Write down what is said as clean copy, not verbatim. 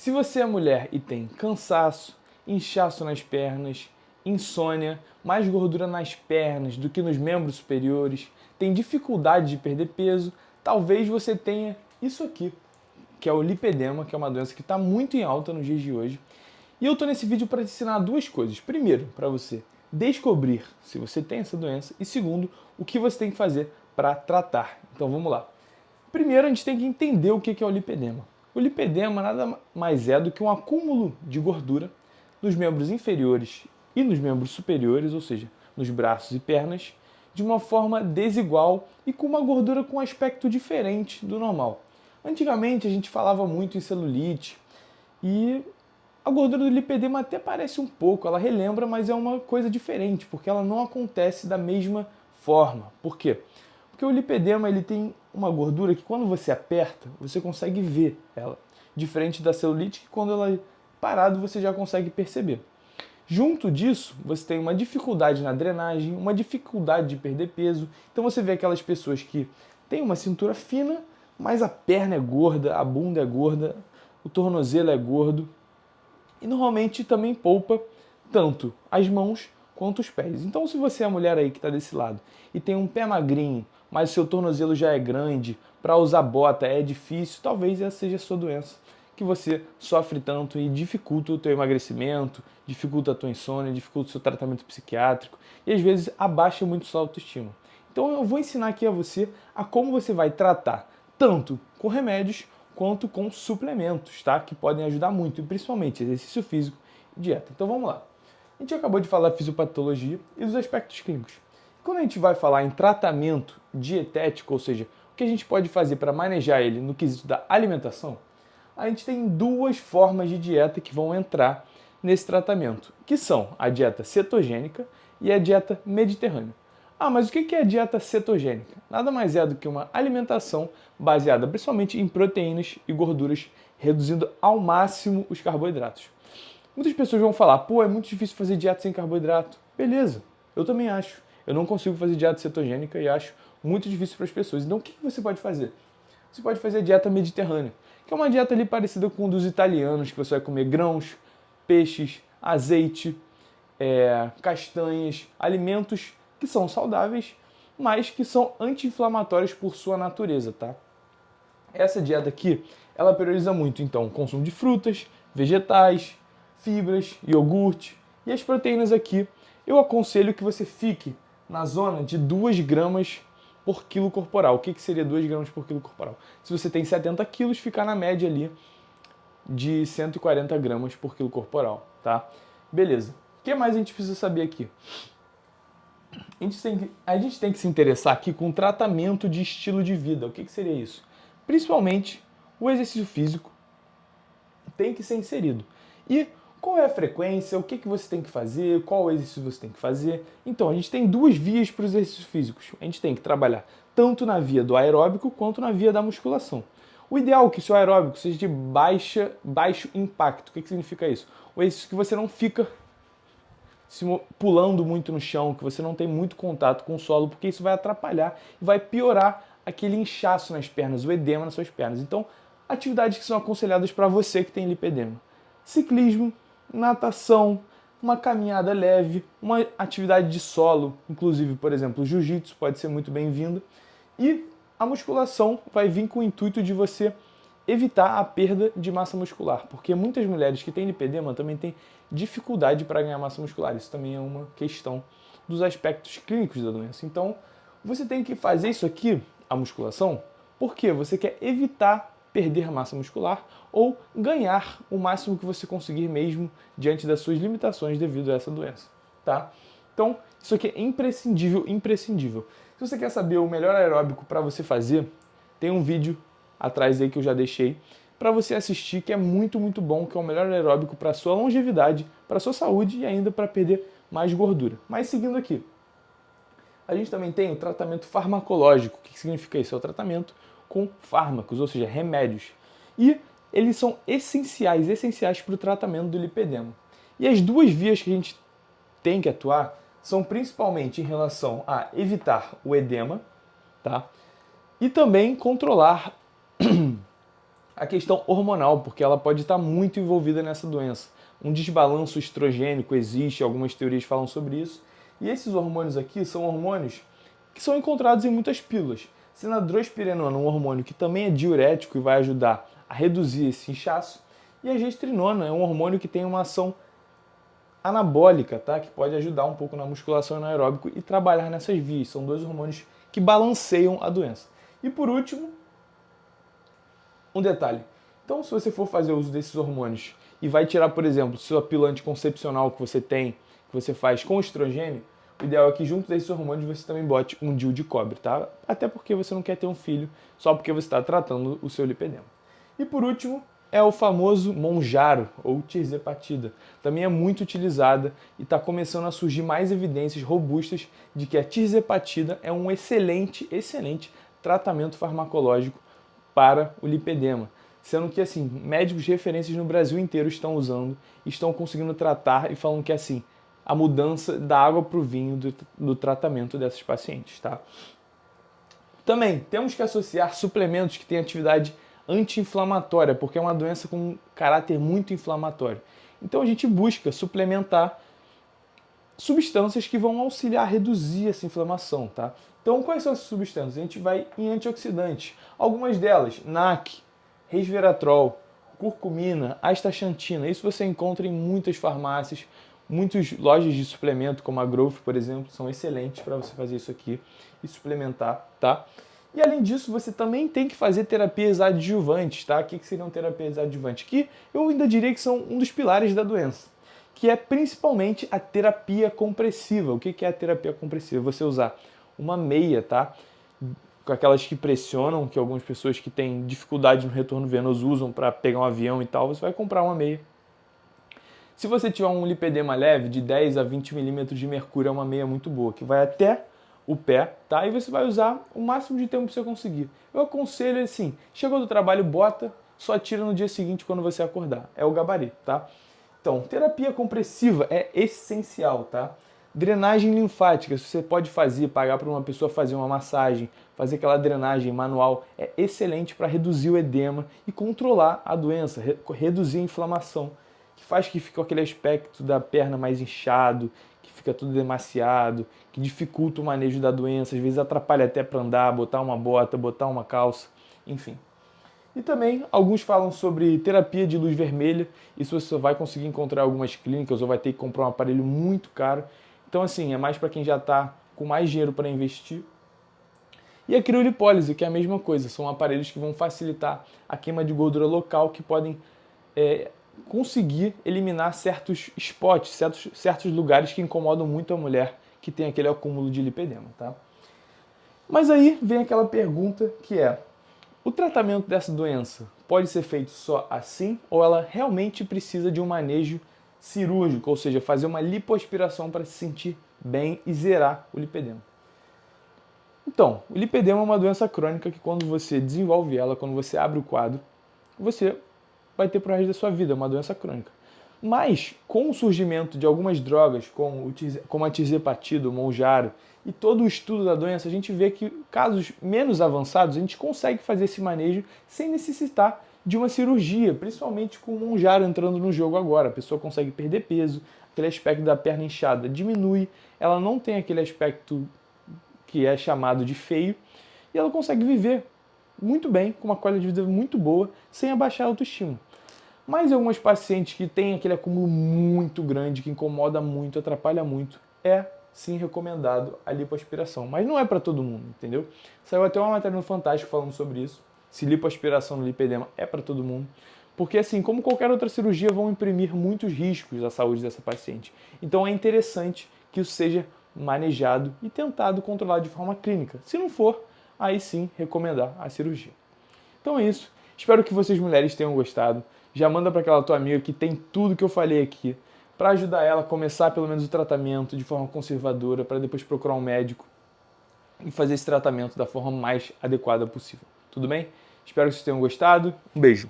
Se você é mulher e tem cansaço, inchaço nas pernas, insônia, mais gordura nas pernas do que nos membros superiores, tem dificuldade de perder peso, talvez você tenha isso aqui, que é o lipedema, que é uma doença que está muito em alta nos dias de hoje. E eu estou nesse vídeo para te ensinar duas coisas. Primeiro, para você descobrir se você tem essa doença. E segundo, o que você tem que fazer para tratar. Então vamos lá. Primeiro, a gente tem que entender o que é o lipedema. O lipedema nada mais é do que um acúmulo de gordura nos membros inferiores e nos membros superiores, ou seja, nos braços e pernas, de uma forma desigual e com uma gordura com um aspecto diferente do normal. Antigamente a gente falava muito em celulite e a gordura do lipedema até parece um pouco, ela relembra, mas é uma coisa diferente, porque ela não acontece da mesma forma. Por quê? Porque o lipedema ele tem uma gordura que quando você aperta, você consegue ver ela. Diferente da celulite, que quando ela é parada, você já consegue perceber. Junto disso, você tem uma dificuldade na drenagem, uma dificuldade de perder peso. Então você vê aquelas pessoas que têm uma cintura fina, mas a perna é gorda, a bunda é gorda, o tornozelo é gordo. E normalmente também poupa tanto as mãos quanto os pés. Então se você é a mulher aí que está desse lado e tem um pé magrinho, mas o seu tornozelo já é grande, para usar bota é difícil, talvez essa seja a sua doença, que você sofre tanto e dificulta o teu emagrecimento, dificulta a tua insônia, dificulta o seu tratamento psiquiátrico e às vezes abaixa muito sua autoestima. Então eu vou ensinar aqui a você a como você vai tratar tanto com remédios quanto com suplementos, tá? Que podem ajudar muito, e principalmente exercício físico e dieta. Então vamos lá. A gente acabou de falar da fisiopatologia e dos aspectos clínicos. Quando a gente vai falar em tratamento dietético, ou seja, o que a gente pode fazer para manejar ele no quesito da alimentação, a gente tem duas formas de dieta que vão entrar nesse tratamento, que são a dieta cetogênica e a dieta mediterrânea. Ah, mas o que é a dieta cetogênica? Nada mais é do que uma alimentação baseada principalmente em proteínas e gorduras, reduzindo ao máximo os carboidratos. Muitas pessoas vão falar, pô, é muito difícil fazer dieta sem carboidrato. Beleza, eu também acho. Eu não consigo fazer dieta cetogênica e acho muito difícil para as pessoas. Então o que você pode fazer? Você pode fazer a dieta mediterrânea, que é uma dieta ali parecida com a dos italianos, que você vai comer grãos, peixes, azeite, castanhas, alimentos que são saudáveis, mas que são anti-inflamatórios por sua natureza, tá? Essa dieta aqui, ela prioriza muito, então, o consumo de frutas, vegetais, fibras, iogurte e as proteínas aqui. Eu aconselho que você fique na zona de 2 gramas por quilo corporal. O que seria 2 gramas por quilo corporal? Se você tem 70 quilos, ficar na média ali de 140 gramas por quilo corporal, tá? Beleza. O que mais a gente precisa saber aqui? A gente tem que se interessar aqui com o tratamento de estilo de vida. O que seria isso? Principalmente o exercício físico tem que ser inserido. E qual é a frequência, o que você tem que fazer, qual exercício você tem que fazer. Então, a gente tem duas vias para os exercícios físicos. A gente tem que trabalhar tanto na via do aeróbico quanto na via da musculação. O ideal é que o seu aeróbico seja de baixo impacto. O que significa isso? O exercício que você não fica pulando muito no chão, que você não tem muito contato com o solo, porque isso vai atrapalhar e vai piorar aquele inchaço nas pernas, o edema nas suas pernas. Então, atividades que são aconselhadas para você que tem lipedema. Ciclismo, natação, uma caminhada leve, uma atividade de solo, inclusive, por exemplo, o jiu-jitsu pode ser muito bem-vinda. E a musculação vai vir com o intuito de você evitar a perda de massa muscular, porque muitas mulheres que têm lipedema também têm dificuldade para ganhar massa muscular. Isso também é uma questão dos aspectos clínicos da doença. Então, você tem que fazer isso aqui, a musculação, porque você quer evitar perder massa muscular ou ganhar o máximo que você conseguir mesmo diante das suas limitações devido a essa doença, tá? Então, isso aqui é imprescindível, imprescindível. Se você quer saber o melhor aeróbico para você fazer, tem um vídeo atrás aí que eu já deixei para você assistir, que é muito, muito bom, que é o melhor aeróbico para sua longevidade, para sua saúde e ainda para perder mais gordura. Mas seguindo aqui, a gente também tem o tratamento farmacológico. O que significa isso? É o tratamento com fármacos, ou seja, remédios. E eles são essenciais para o tratamento do lipedema. E as duas vias que a gente tem que atuar são principalmente em relação a evitar o edema, tá? E também controlar a questão hormonal, porque ela pode estar muito envolvida nessa doença. Um desbalanço estrogênico existe, algumas teorias falam sobre isso. E esses hormônios aqui são hormônios que são encontrados em muitas pílulas. Sinadrospirenona, um hormônio que também é diurético e vai ajudar a reduzir esse inchaço. E a gestrinona é um hormônio que tem uma ação anabólica, tá? Que pode ajudar um pouco na musculação e no aeróbico e trabalhar nessas vias. São dois hormônios que balanceiam a doença. E por último, um detalhe. Então, se você for fazer uso desses hormônios e vai tirar, por exemplo, sua pílula anticoncepcional que você tem, que você faz com estrogênio, o ideal é que junto desses hormônios você também bote um DIU de cobre, tá? Até porque você não quer ter um filho só porque você está tratando o seu lipedema. E por último, é o famoso Mounjaro, ou tirzepatida. Também é muito utilizada e está começando a surgir mais evidências robustas de que a tirzepatida é um excelente tratamento farmacológico para o lipedema. Sendo que, assim, médicos de referências no Brasil inteiro estão usando, estão conseguindo tratar e falam que, assim, a mudança da água para o vinho do tratamento dessas pacientes, tá? Também temos que associar suplementos que têm atividade anti-inflamatória, porque é uma doença com um caráter muito inflamatório. Então a gente busca suplementar substâncias que vão auxiliar a reduzir essa inflamação, tá? Então quais são essas substâncias? A gente vai em antioxidantes. Algumas delas, NAC, resveratrol, curcumina, astaxantina. Isso você encontra em muitas farmácias, muitas lojas de suplemento, como a Growth, por exemplo, são excelentes para você fazer isso aqui e suplementar, tá? E além disso, você também tem que fazer terapias adjuvantes, tá? O que seriam terapias adjuvantes? Que eu ainda diria que são um dos pilares da doença, que é principalmente a terapia compressiva. O que é a terapia compressiva? Você usar uma meia, tá? Com aquelas que pressionam, que algumas pessoas que têm dificuldade no retorno venoso usam para pegar um avião e tal, você vai comprar uma meia. Se você tiver um lipedema leve, de 10 a 20 milímetros de mercúrio, é uma meia muito boa, que vai até o pé, tá? E você vai usar o máximo de tempo que você conseguir. Eu aconselho assim, chegou do trabalho, bota, só tira no dia seguinte quando você acordar. É o gabarito, tá? Então, terapia compressiva é essencial, tá? Drenagem linfática, você pode fazer, pagar para uma pessoa fazer uma massagem, fazer aquela drenagem manual, é excelente para reduzir o edema e controlar a doença, reduzir a inflamação, que faz que fique aquele aspecto da perna mais inchado, que fica tudo demasiado, que dificulta o manejo da doença, às vezes atrapalha até para andar, botar uma bota, botar uma calça, enfim. E também alguns falam sobre terapia de luz vermelha, isso você vai conseguir encontrar em algumas clínicas ou vai ter que comprar um aparelho muito caro. Então assim, é mais para quem já está com mais dinheiro para investir. E a criolipólise, que é a mesma coisa, são aparelhos que vão facilitar a queima de gordura local, que podem conseguir eliminar certos spots, certos lugares que incomodam muito a mulher que tem aquele acúmulo de lipedema, tá? Mas aí vem aquela pergunta que é: o tratamento dessa doença pode ser feito só assim ou ela realmente precisa de um manejo cirúrgico, ou seja, fazer uma lipoaspiração para se sentir bem e zerar o lipedema? Então, o lipedema é uma doença crônica que quando você desenvolve ela, quando você abre o quadro, você vai ter pro resto da sua vida, é uma doença crônica. Mas, com o surgimento de algumas drogas, como a tirzepatida, o Mounjaro, e todo o estudo da doença, a gente vê que casos menos avançados, a gente consegue fazer esse manejo sem necessitar de uma cirurgia, principalmente com o Mounjaro entrando no jogo agora. A pessoa consegue perder peso, aquele aspecto da perna inchada diminui, ela não tem aquele aspecto que é chamado de feio, e ela consegue viver muito bem, com uma qualidade de vida muito boa, sem abaixar a autoestima. Mas algumas pacientes que têm aquele acúmulo muito grande, que incomoda muito, atrapalha muito, é sim recomendado a lipoaspiração. Mas não é para todo mundo, entendeu? Saiu até uma matéria no Fantástico falando sobre isso, se lipoaspiração no lipedema é para todo mundo. Porque assim, como qualquer outra cirurgia, vão imprimir muitos riscos à saúde dessa paciente. Então é interessante que isso seja manejado e tentado controlar de forma clínica. Se não for, aí sim recomendar a cirurgia. Então é isso. Espero que vocês mulheres tenham gostado. Já manda para aquela tua amiga que tem tudo que eu falei aqui, para ajudar ela a começar pelo menos o tratamento de forma conservadora, para depois procurar um médico e fazer esse tratamento da forma mais adequada possível. Tudo bem? Espero que vocês tenham gostado. Um beijo.